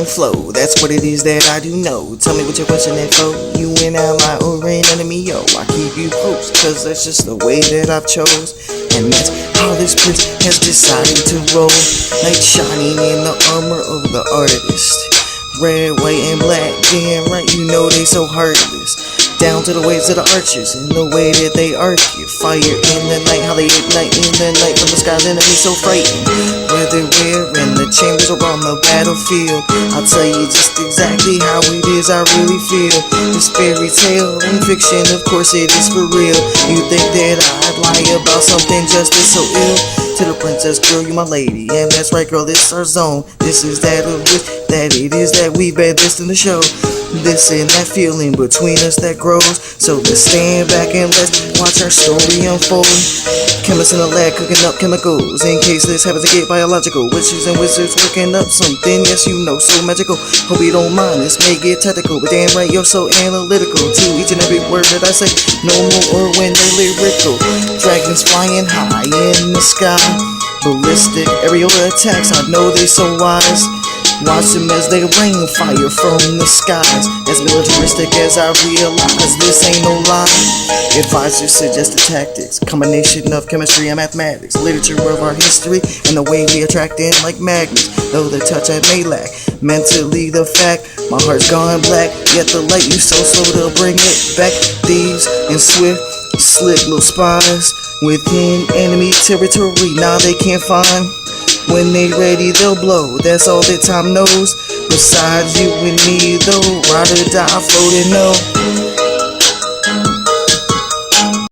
and flow. That's what it is that I do know. Tell me what your question is for. You and ally or an enemy, yo. I keep you close, cause that's just the way that I've chose. And that's how this prince has decided to roll. Night shining in the armor of the artist. Red, white, and black, damn right, you know they so heartless. Down to the waves of the archers and the way that they arc you. Fire in the night, how they ignite in the night from the skies, enemy so frightened. Whether we're in the chambers or on the battlefield, I'll tell you just exactly how it is I really feel. This fairy tale and fiction, of course it is for real. You think that I'd lie about something just as so ill? To the princess, girl, you my lady, and that's right, girl, this our zone. This is that of which that it is that we've been destined to show. This and that feeling between us that grows. So let's stand back and let's watch our story unfold. Chemists in the lab cooking up chemicals in case this happens to get biological. Witches and wizards working up something, yes you know, so magical. Hope you don't mind, this may get technical, but damn right you're so analytical to each and every word that I say. No more when they're lyrical. Dragons flying high in the sky, ballistic aerial attacks, I know they so wise. Watch them as they rain fire from the skies. As militaristic as I realize, this ain't no lie. Advisors suggested tactics, combination of chemistry and mathematics, literature of our history, and the way we attract in like magnets. Though the touch I may lack, mentally the fact, my heart's gone black, yet the light you so slow to bring it back. Thieves and swift, slick little spies within enemy territory, now they can't find. When they ready, they'll blow, that's all that time knows. Besides you and me, though, ride or die, floating, no.